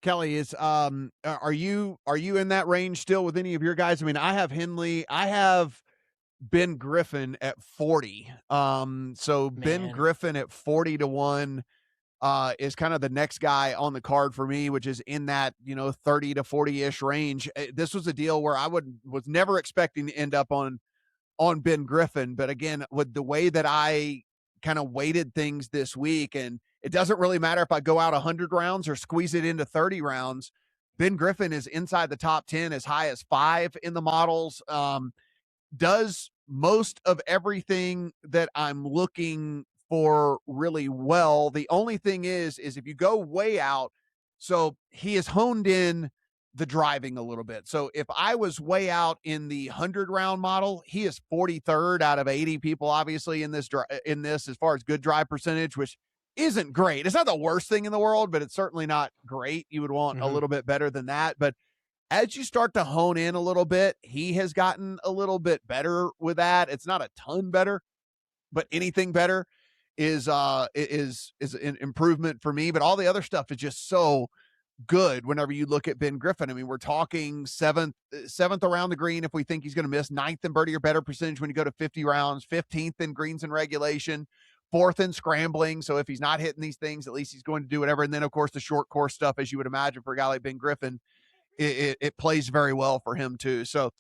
Kelly, is are you in that range still with any of your guys? I mean, I have Henley, I have Ben Griffin at 40. So Ben Griffin at 40 to 1 is kind of the next guy on the card for me, which is in that 30 to 40-ish range. This was a deal where I was never expecting to end up on Ben Griffin, but again, with the way that I kind of weighted things this week, and it doesn't really matter if I go out 100 rounds or squeeze it into 30 rounds. Ben Griffin is inside the top 10, as high as 5 in the models. Does most of everything that I'm looking for really well. The only thing is if you go way out, so he has honed in the driving a little bit. So if I was way out in the 100 round model, he is 43rd out of 80 people, obviously in this as far as good drive percentage, which isn't great. It's not the worst thing in the world, but it's certainly not great. You would want a little bit better than that. But as you start to hone in a little bit, he has gotten a little bit better with that. It's not a ton better, but anything better is an improvement for me. But all the other stuff is just so good whenever you look at Ben Griffin. I mean, we're talking seventh around the green if we think he's going to miss, ninth in birdie or better percentage when you go to 50 rounds, 15th in greens and regulation, fourth in scrambling. So if he's not hitting these things, at least he's going to do whatever. And then, of course, the short course stuff, as you would imagine for a guy like Ben Griffin, it plays very well for him too. So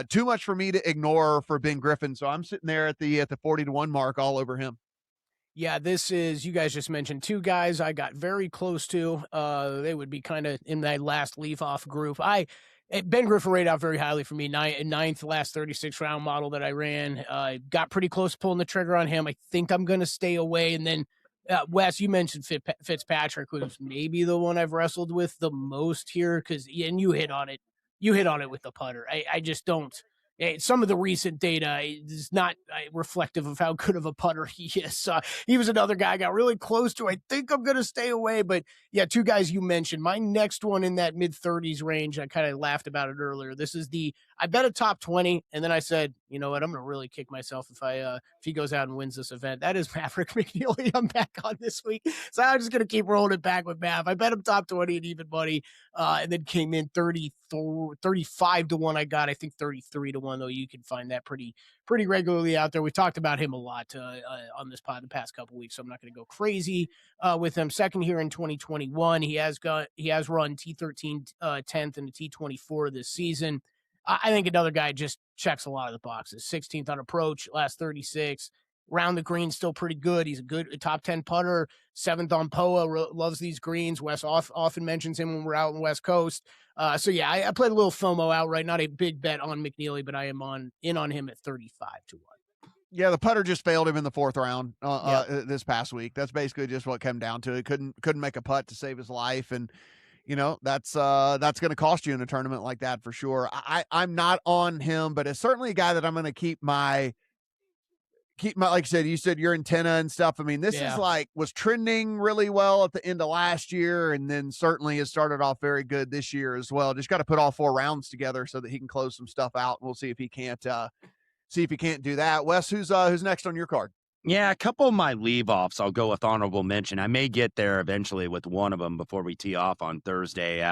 too much for me to ignore for Ben Griffin. So I'm sitting there at the 40-1 mark all over him. Yeah, this is, you guys just mentioned two guys I got very close to. They would be kind of in that last leaf-off group. Ben Griffin rated out very highly for me, ninth last 36 round model that I ran. Got pretty close to pulling the trigger on him. I think I'm going to stay away. And then, Wes, you mentioned Fitzpatrick, who's maybe the one I've wrestled with the most here, and you hit on it. You hit on it with the putter. I just don't. Some of the recent data is not reflective of how good of a putter he is. He was another guy I got really close to. I think I'm going to stay away. But, yeah, two guys you mentioned. My next one in that mid-30s range, I kind of laughed about it earlier. This is I bet a top 20, and then I said, you know what, I'm going to really kick myself if he goes out and wins this event. That is Maverick McNeely I'm back on this week. So I'm just going to keep rolling it back with Mav. I bet him top 20 and even money, and then came in 35-1 I got. I think 33-1, though. You can find that pretty regularly out there. We talked about him a lot on this pod the past couple weeks, so I'm not going to go crazy with him. Second here in 2021, he has run T13 10th and a T24 this season. I think another guy just checks a lot of the boxes. 16th on approach, last 36. Round the green, still pretty good. He's a top 10 putter. 7th on POA, loves these greens. Wes often mentions him when we're out in West Coast. So, yeah, I played a little FOMO outright. Not a big bet on McNeely, but I am in on him at 35-1. Yeah, the putter just failed him in the fourth round this past week. That's basically just what came down to it. Couldn't make a putt to save his life, and that's going to cost you in a tournament like that for sure. I'm not on him, but it's certainly a guy that I'm going to keep my, like you said, your antenna and stuff. I mean, this is was trending really well at the end of last year, and then certainly has started off very good this year as well. Just got to put all 4 rounds together so that he can close some stuff out. We'll see if he can't do that. Wes, who's next on your card? Yeah, a couple of my leave-offs I'll go with honorable mention. I may get there eventually with one of them before we tee off on Thursday.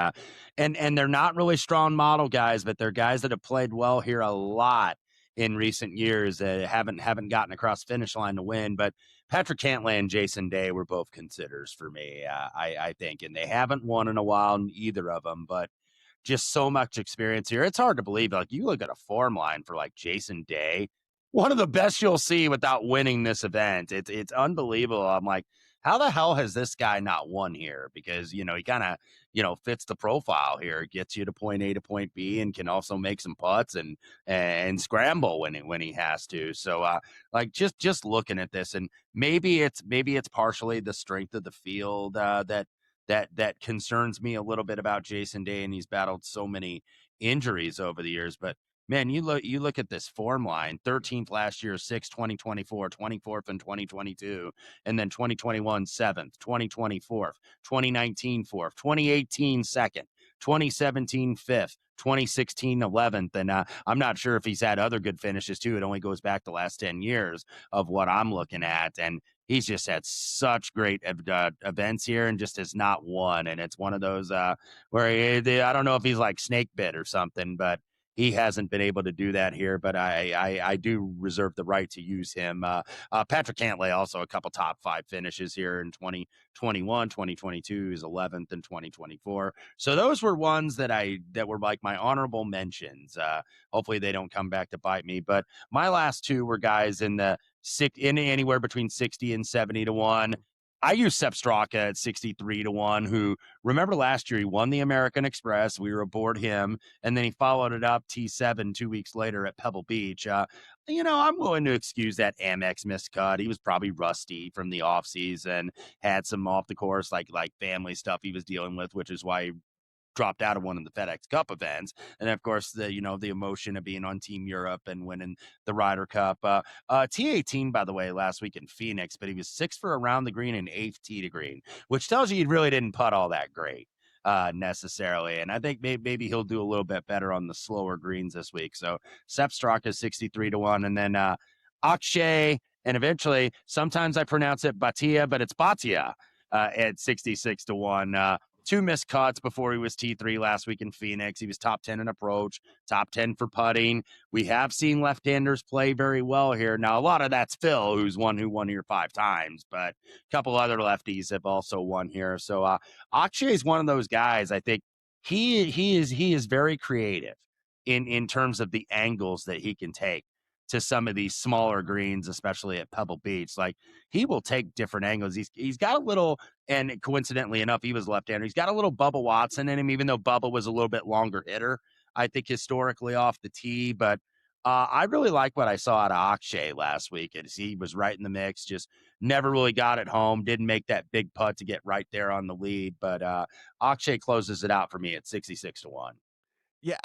And they're not really strong model guys, but they're guys that have played well here a lot in recent years that haven't gotten across the finish line to win. But Patrick Cantlay and Jason Day were both considers for me, I think. And they haven't won in a while, either of them, but just so much experience here. It's hard to believe. Like, you look at a form line for like Jason Day, one of the best you'll see without winning this event. It's unbelievable. I'm like, how the hell has this guy not won here? Because, he kind of, fits the profile here, gets you to point A to point B, and can also make some putts and scramble when he has to. So, just looking at this, and maybe it's partially the strength of the field that concerns me a little bit about Jason Day, and he's battled so many injuries over the years. But man, you look at this form line: 13th last year, 6th 2024, 24th in 2022, and then 2021 7th, 2020 4th, 2019 4th, 2018 2nd, 2017 5th, 2016 11th, and I'm not sure if he's had other good finishes too. It only goes back the last 10 years of what I'm looking at, and he's just had such great events here and just has not won. And it's one of those where I don't know if he's like snake bit or something, but he hasn't been able to do that here, but I do reserve the right to use him. Patrick Cantlay also a couple top 5 finishes here in 2021, 2022, is 11th in 2024. So those were ones that were like my honorable mentions. Hopefully they don't come back to bite me. But my last 2 were guys in anywhere between 60 and 70-1. I use Sepp Straka at 63-1, who, remember last year, he won the American Express. We were aboard him, and then he followed it up T7 2 weeks later at Pebble Beach. I'm willing to excuse that Amex miscut. He was probably rusty from the offseason, had some off the course, like family stuff he was dealing with, which is why he dropped out of one of the FedEx Cup events. And of course, the emotion of being on Team Europe and winning the Ryder Cup. T18, by the way, last week in Phoenix, but he was 6 for around the green and 8th tee to green, which tells you he really didn't putt all that great necessarily. And I think maybe he'll do a little bit better on the slower greens this week. So Sepp Straka is 63-1. And then Akshay, and eventually, sometimes I pronounce it Bhatia, but it's Bhatia at 66-1. 2 missed cuts before he was T3 last week in Phoenix. He was top 10 in approach, top 10 for putting. We have seen left-handers play very well here. Now, a lot of that's Phil, who won here 5 times, but a couple other lefties have also won here. So Akshay is one of those guys. I think he is very creative in terms of the angles that he can take to some of these smaller greens, especially at Pebble Beach. Like, he will take different angles. He's got a little, and coincidentally enough, he was left-hander. He's got a little Bubba Watson in him, even though Bubba was a little bit longer hitter, I think, historically off the tee. But I really like what I saw out of Akshay last week. He was right in the mix, just never really got it home, didn't make that big putt to get right there on the lead. But Akshay closes it out for me at 66-1. Yeah,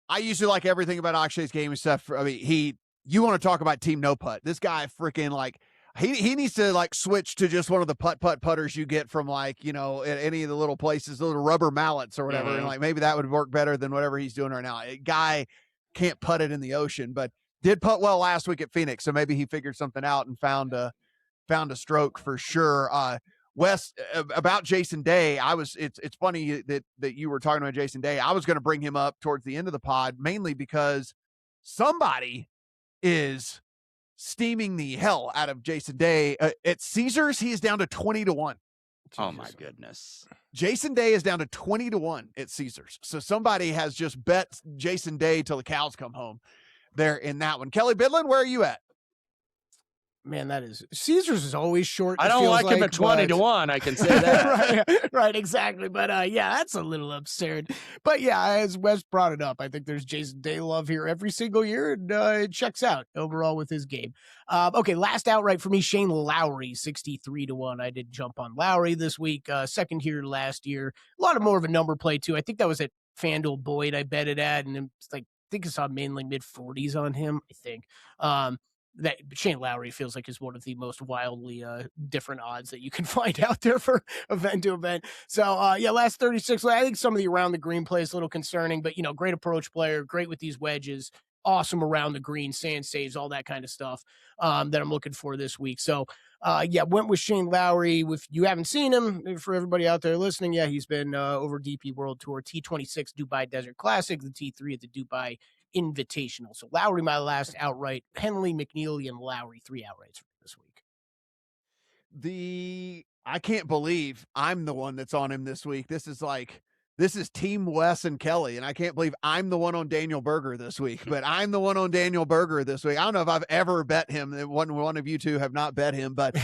I usually like everything about Akshay's game and stuff. I mean, you want to talk about team no putt. This guy freaking he needs to switch to just one of the putters you get from at any of the little places, the little rubber mallets or whatever. Mm-hmm. And maybe that would work better than whatever he's doing right now. A guy can't putt it in the ocean, but did putt well last week at Phoenix. So maybe he figured something out and found a stroke for sure. Wes, about Jason Day, it's funny that you were talking about Jason Day. I was going to bring him up towards the end of the pod, mainly because somebody is steaming the hell out of Jason Day. At Caesars, he is down to 20-1. Oh my goodness. Jason Day is down to 20-1 at Caesars. So somebody has just bet Jason Day till the cows come home there in that one. Kelly Bidlin, where are you at? Man, Caesars is always short. I don't like him at 20-1. I can say that. right, exactly. But yeah, that's a little absurd. But yeah, as Wes brought it up, I think there's Jason Day love here every single year, and it checks out overall with his game. Okay, last outright for me, Shane Lowry, 63-1. I did jump on Lowry this week. Second here last year. A lot of more of a number play too. I think that was at FanDuel Boyd. I bet it at, and it's I think I saw mainly mid-40s on him. I think. That Shane Lowry feels like is one of the most wildly different odds that you can find out there for event to event. So yeah, last 36. I think some of the around the green play is a little concerning, but great approach player, great with these wedges, awesome around the green, sand saves, all that kind of stuff that I'm looking for this week. So yeah, went with Shane Lowry. If you haven't seen him, for everybody out there listening, yeah, he's been over DP World Tour, T26 Dubai Desert Classic, the T3 at the Dubai Invitational. So Lowry, my last outright. Henley, McNeely, and Lowry, 3 outrights for this week. I can't believe I'm the one that's on him this week. This is Team Wes and Kelly, and I can't believe I'm the one on Daniel Berger this week, but I'm the one on Daniel Berger this week. I don't know if I've ever bet him. One of you two have not bet him, but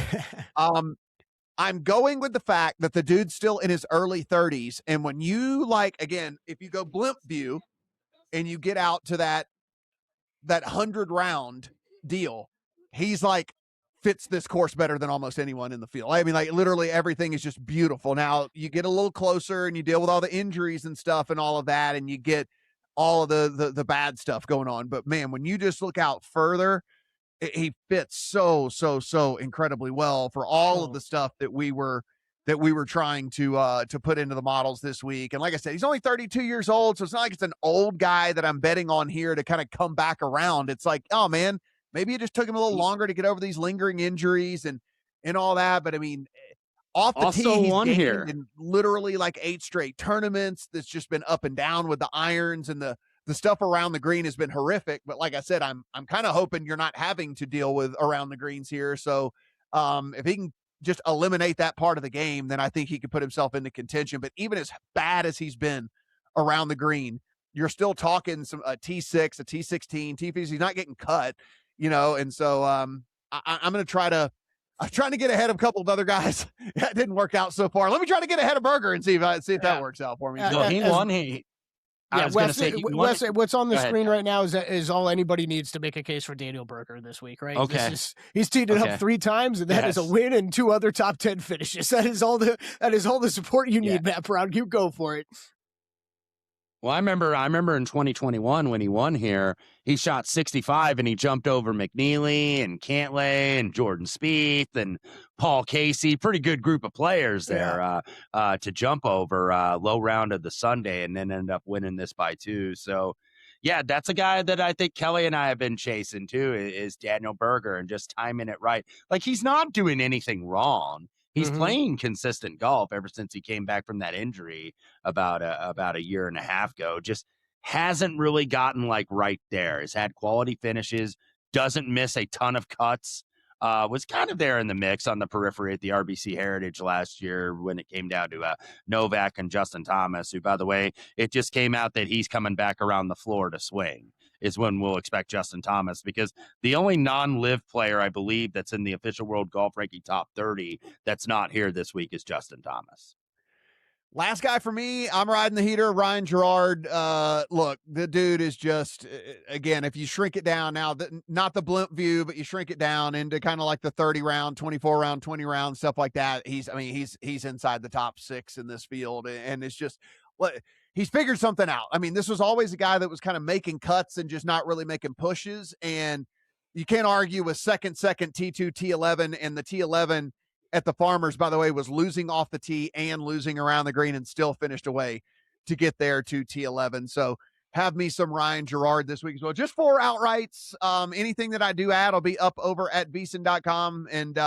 I'm going with the fact that the dude's still in his early 30s. And when you again, if you go blimp view, and you get out to that 100 round deal, he's fits this course better than almost anyone in the field. I mean, literally everything is just beautiful. Now you get a little closer and you deal with all the injuries and stuff and all of that, and you get all of the bad stuff going on. But man, when you just look out further, he fits so incredibly well for all of the stuff that we were trying to put into the models this week. And like I said, he's only 32 years old, so it's not like it's an old guy that I'm betting on here to kind of come back around. It's oh man, maybe it just took him a little longer to get over these lingering injuries and all that. But I mean, off the tee, he's won here in literally 8 straight tournaments. That's just been up and down with the irons, and the stuff around the green has been horrific. But like I said, I'm kind of hoping you're not having to deal with around the greens here. So if he can just eliminate that part of the game, then I think he could put himself into contention. But even as bad as he's been around the green, you're still talking a T6, a T16, T50. He's not getting cut, and so I'm going to try to I'm trying to get ahead of a couple of other guys. That didn't work out so far. Let me try to get ahead of Berger and see if that works out for me. Well, he won. I was going to say, Wes, what's on the screen right now is all anybody needs to make a case for Daniel Berger this week, right? Okay. He's teed it up 3 times, and that is a win and 2 other top 10 finishes. That is all the support you need, Matt Brown. You go for it. Well, I remember in 2021 when he won here, he shot 65 and he jumped over McNeely and Cantlay and Jordan Spieth and Paul Casey. Pretty good group of players there to jump over low round of the Sunday and then end up winning this by 2. So, yeah, that's a guy that I think Kelly and I have been chasing too is Daniel Berger and just timing it right. Like he's not doing anything wrong. He's playing consistent golf ever since he came back from that injury about a year and a half ago. Just hasn't really gotten like right there. Has had quality finishes, doesn't miss a ton of cuts. Was kind of there in the mix on the periphery at the RBC Heritage last year when it came down to Novak and Justin Thomas, who, by the way, it just came out that he's coming back around the floor to swing. Is when we'll expect Justin Thomas, because the only non-live player I believe that's in the official world golf ranking top 30 that's not here this week is Justin Thomas. Last guy for me, I'm riding the heater, Ryan Gerard. Look, the dude is just, again, if you shrink it down now, not the blimp view, but you shrink it down into kind of like the 30 round, 24 round, 20 round, stuff like that. He's inside the top 6 in this field. And it's just, he's figured something out. I mean, this was always a guy that was kind of making cuts and just not really making pushes. And you can't argue with second, T2, T11, and the T11 at the Farmers, by the way, was losing off the tee and losing around the green and still finished away to get there to T11. So have me some Ryan Gerard this week as well. Just 4 outrights. Anything that I do add will be up over at VSiN.com. And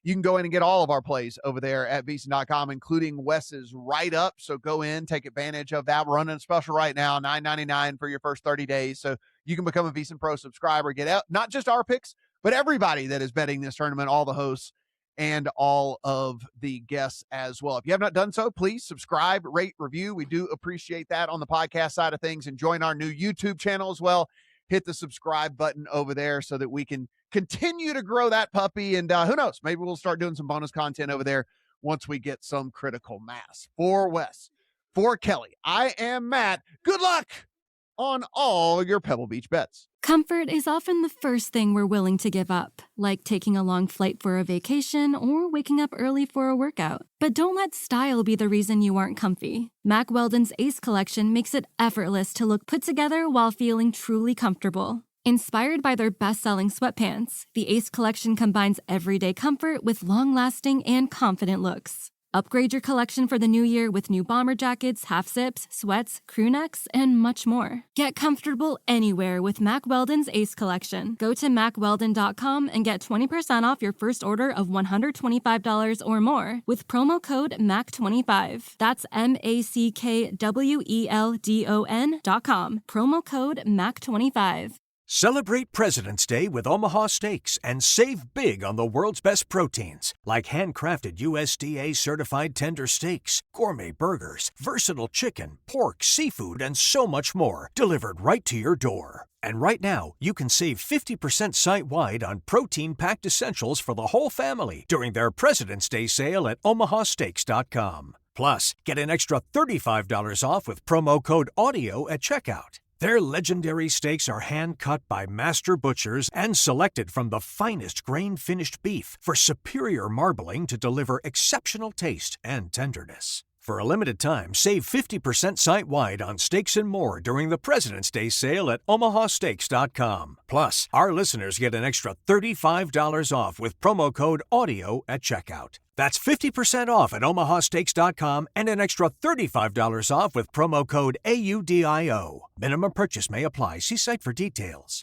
you can go in and get all of our plays over there at VSiN.com, including Wes's write-up. So go in, take advantage of that. We're running a special right now, $9.99 for your first 30 days. So you can become a VSiN Pro subscriber, get out not just our picks, but everybody that is betting this tournament, all the hosts, and all of the guests as well. If you have not done so, please subscribe, rate, review. We do appreciate that on the podcast side of things, and join our new YouTube channel as well. Hit the subscribe button over there so that we can continue to grow that puppy. And who knows, maybe we'll start doing some bonus content over there once we get some critical mass. For Wes, for Kelly, I am Matt. Good luck on all your Pebble Beach bets. Comfort is often the first thing we're willing to give up, like taking a long flight for a vacation or waking up early for a workout. But don't let style be the reason you aren't comfy. Mack Weldon's Ace Collection makes it effortless to look put together while feeling truly comfortable. Inspired by their best-selling sweatpants, the Ace Collection combines everyday comfort with long-lasting and confident looks. Upgrade your collection for the new year with new bomber jackets, half-zips, sweats, crew necks, and much more. Get comfortable anywhere with Mack Weldon's Ace Collection. Go to MackWeldon.com and get 20% off your first order of $125 or more with promo code MACK25. That's MackWeldon.com. Promo code MACK25. Celebrate President's Day with Omaha Steaks and save big on the world's best proteins, like handcrafted USDA-certified tender steaks, gourmet burgers, versatile chicken, pork, seafood, and so much more, delivered right to your door. And right now, you can save 50% site-wide on protein-packed essentials for the whole family during their President's Day sale at omahasteaks.com. Plus, get an extra $35 off with promo code AUDIO at checkout. Their legendary steaks are hand-cut by master butchers and selected from the finest grain-finished beef for superior marbling to deliver exceptional taste and tenderness. For a limited time, save 50% site-wide on steaks and more during the President's Day sale at omahasteaks.com. Plus, our listeners get an extra $35 off with promo code AUDIO at checkout. That's 50% off at omahasteaks.com and an extra $35 off with promo code AUDIO. Minimum purchase may apply. See site for details.